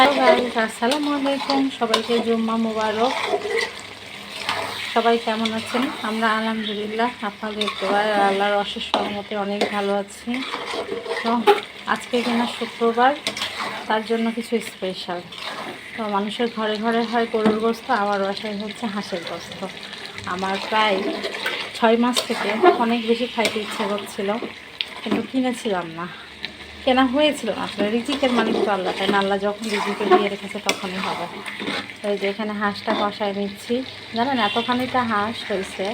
Hello guys, আসসালামু আলাইকুম। সবাইকে জুম্মা মুবারক। সবাই কেমন আছেন? আমরা আলহামদুলিল্লাহ আপনাদের দোয়ায় আল্লাহর অশেষ রহমতে অনেক ভালো আছি। তো আজকে কিনা শুক্রবার, তার জন্য কিছু স্পেশাল। তো মানুষের ঘরে ঘরে হয় গরুর গোস্ত, আমার বাসায় হচ্ছে হাঁসের গোস্ত। আমার প্রায় 6 মাস থেকে অনেক বেশি খাইতে ইচ্ছে করছিল, কিন্তু কিনেছিলাম না। কেনা হয়েছিল না, আসলে রিজিকের মালিক তো আল্লাহ, তাই না? আল্লাহ যখন রিজিকে দিয়ে রেখেছে তখনই হবে। তো এই যে এখানে হাঁসটা কষায় নিচ্ছি। জানেন, এতখানিটা হাঁস হয়েছে,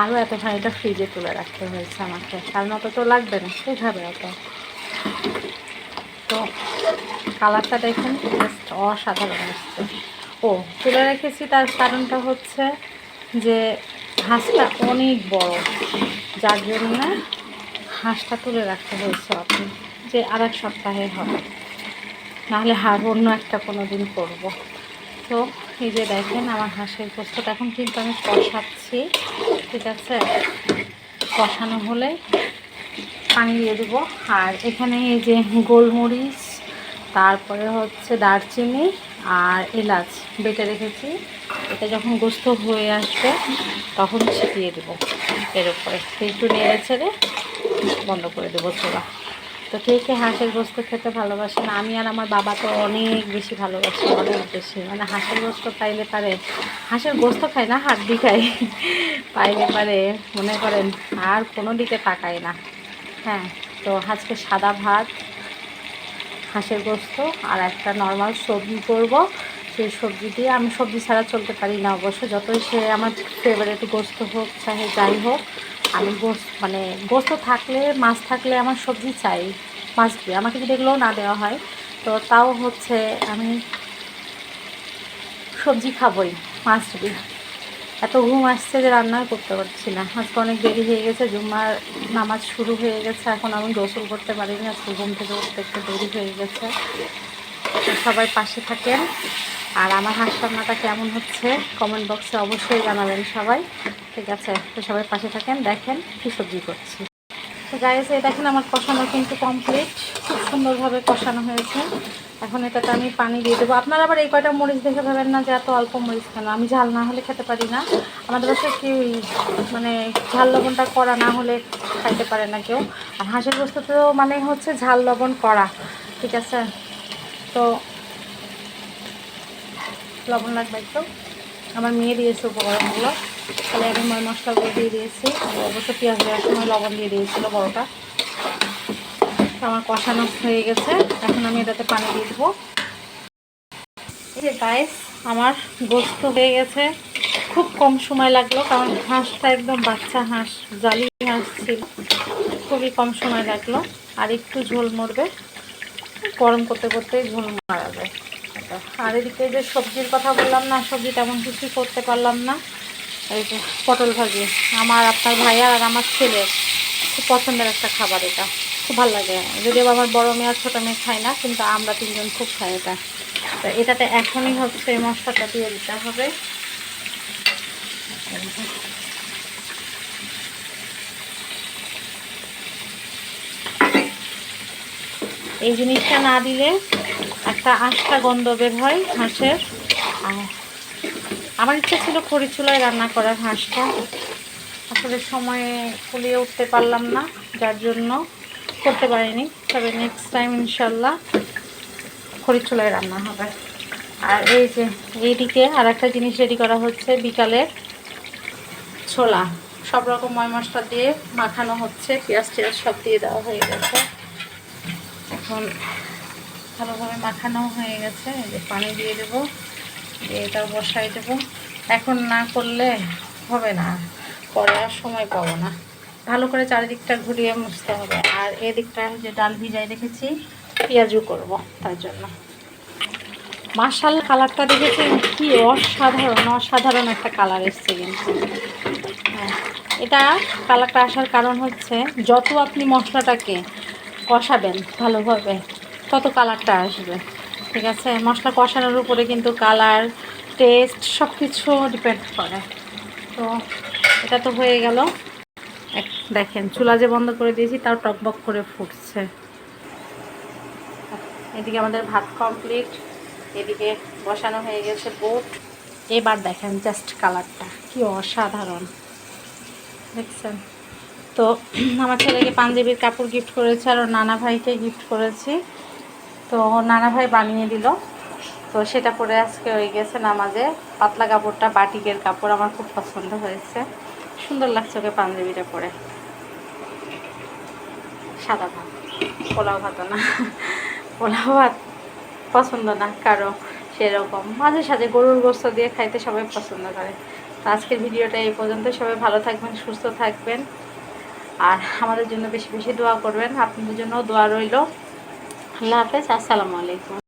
আরও এতখানিটা ফ্রিজে তুলে রাখতে হয়েছে আমাকে, কারণ অত তো লাগবে না, সেভাবে অত। তো কালারটা দেখুন, জাস্ট অসাধারণ আসছে। ও, তুলে রেখেছি তার কারণটা হচ্ছে যে হাঁসটা অনেক বড়, যার জন্য হাঁসটা তুলে রাখতে হয়েছে আপনি, যে আর এক সপ্তাহে হবে, নাহলে অন্য একটা কোনো দিন করবো। তো এই যে দেখেন আমার হাঁসের গোস্তটা এখন কিন্তু আমি কষাচ্ছি, ঠিক আছে? কষানো হলে পানি দিয়ে দেবো। আর এখানে এই যে গোলমরিচ, তারপরে হচ্ছে দারচিনি আর এলাচ বেটে রেখেছি। এটা যখন গোস্ত হয়ে আসবে তখন ছিটিয়ে দেবো এর উপরে, একটু নেড়ে ছেড়ে বন্ধ করে দেবো চুলা। তো কে কে হাঁসের গোস্ত খেতে ভালোবাসেন? আমি আর আমার বাবা তো অনেক বেশি ভালোবাসি, অনেক বেশি। মানে হাঁসের গোস্ত পাইলে পারে, হাঁসের গোস্ত খাই না, হাড্ডি খাই, পাইলে পারে মনে করেন আর কোনো দিকে তাকাই না। হ্যাঁ, তো আজকে সাদা ভাত, হাঁসের গোস্ত আর একটা নর্মাল সবজি করব। সেই সবজি দিয়ে, আমি সবজি ছাড়া চলতে পারি না অবশ্য, যতই সে আমার ফেভারিট গোস্ত হোক চাহে যাই হোক, আমি মানে গোস্ত থাকলে, মাছ থাকলে আমার সবজি চাই, মাছ দিয়ে আমাকে যদি এগুলোও না দেওয়া হয় তো তাও হচ্ছে আমি সবজি খাবই, মাছ দিয়ে। এত ঘুম আসছে যে রান্নাও করতে পারছি না। আজকে অনেক দেরি হয়ে গেছে, জুম্মার নামাজ শুরু হয়ে গেছে, এখন আমি গোসল করতে পারিনি, আজকে ঘুম থেকে উঠতে একটু দেরি হয়ে গেছে। সবাই পাশে থাকেন। আর আমার হাঁস রান্নাটা কেমন হচ্ছে কমেন্ট বক্সে অবশ্যই জানাবেন সবাই, ঠিক আছে? তো সবাই পাশে থাকেন, দেখেন কী সবজি করছি। তো গাইস, এই দেখেন আমার কষানো কিন্তু কমপ্লিট, খুব সুন্দরভাবে কষানো হয়েছে। এখন এটাতে আমি পানি দিয়ে দেবো। আপনারা আবার এই কয়টা মরিচ দেখে ভাবেন না যে এত অল্প মরিচ কেন, আমি ঝাল না হলে খেতে পারি না। আমাদের বাসায় কি মানে ঝাল লবণটা করা না হলে খাইতে পারে না কেউ। আর হাঁসের গোস্ততেও মানে হচ্ছে ঝাল লবণ করা, ঠিক আছে? তো লবণ লাগবে একটু। আমার মেয়ে দিয়েছে উপকরণগুলো, তাহলে আমি মশলাগুলো দিয়ে দিয়েছি। অবশ্য পেঁয়াজ দেওয়ার সময় লবণ দিয়ে দিয়েছিল বড়টা। আমার কষানো হয়ে গেছে, এখন আমি এটাতে পানি দিয়ে দেবো। এই যে গাইস, আমার গোস্ত হয়ে গেছে। খুব কম সময় লাগলো, কারণ হাঁসটা একদম বাচ্চা হাঁস, জালি হাঁস ছিল, খুবই কম সময় লাগলো। আর একটু ঝোল মরবে, গরম করতে করতে ঝোল মারা যায়। আর এদিকে যে সবজির কথা বললাম না, সবজি তেমন কিছুই করতে পারলাম না। এই যে পটল ভাজি, আমার, আপনার ভাইয়া আর আমার ছেলের খুব পছন্দের একটা খাবার, এটা খুব ভালো লাগে। যদিও আমার বড় মেয়ে আর ছোটো মেয়ে খায় না, কিন্তু আমরা তিনজন খুব খাই এটা। তো এটাতে এখনই হচ্ছে এই মশলাটা দিয়ে দিতে হবে। এই জিনিসটা না দিলে একটা আষ্টা গন্ধ বের হয় হাঁসের। আর আমার ইচ্ছা ছিল খড়ি চুলায় রান্না করার হাঁসটা, আসলে সময়ে ফুলিয়ে উঠতে পারলাম না, যার জন্য করতে পারিনি। তবে নেক্সট টাইম ইনশাল্লাহ খড়ির চুলায় রান্না হবে। আর এই যে এইদিকে আর একটা জিনিস রেডি করা হচ্ছে, বিকালের ছোলা, সব রকম ময় মশলা দিয়ে মাখানো হচ্ছে, পেঁয়াজ টেয়াজ সব দিয়ে দেওয়া হয়ে গেছে। এখন ভালোভাবে মাখানো হয়ে গেছে। এই যে পানি দিয়ে দেবো, দিয়ে এটাও বসাই দেবো। এখন না করলে হবে না, পরে আর সময় পাবো না। ভালো করে চারিদিকটা ঘুরিয়ে মুছতে হবে। আর এদিকটা যে ডাল ভিজাই রেখেছি, পেঁয়াজু করব, তার জন্য। মাশাআল্লাহ, কালারটা দেখেছি কি অসাধারণ, অসাধারণ একটা কালার এসছে কিন্তু। হ্যাঁ, এটা কালারটা আসার কারণ হচ্ছে যত আপনি মশলাটাকে কষাবেন ভালোভাবে, তত কালারটা আসবে, ঠিক আছে? মশলা কষানোর উপরে কিন্তু কালার, টেস্ট সব কিছু ডিপেন্ড করে। তো এটা তো হয়ে গেল। দেখেন চুলা যে বন্ধ করে দিয়েছি, তাও টকবক করে ফুটছে। এদিকে আমাদের ভাত কমপ্লিট, এদিকে বসানো হয়ে গেছে বুট। এবার দেখেন জাস্ট কালারটা কি অসাধারণ দেখছেন। তো আমার ছেলেকে পাঞ্জাবির কাপড় গিফট করেছে আর ওর নানা ভাইকে গিফট করেছি। তো নানা ভাই বানিয়ে দিল, তো সেটা পরে আজকে হয়ে গেছে নামাজে। পাতলা কাপড়টা বাটিকের কাপড় আমার খুব পছন্দ হয়েছে, সুন্দর লাগছে ওকে পাঞ্জাবিটা পরে। সাদা ভাত, পোলাও ভাতও না, পোলাও ভাত পছন্দ না কারো সেরকম, মাঝে সাঝে গরুর গোস্ত দিয়ে খাইতে সবাই পছন্দ করে। তো আজকের ভিডিওটা এই পর্যন্ত। সবাই ভালো থাকবেন, সুস্থ থাকবেন, আর আমাদের জন্য বেশি বেশি দোয়া করবেন। আপনাদের জন্য দোয়া রইল। আল্লাহ হাফেজ, আসসালামু আলাইকুম।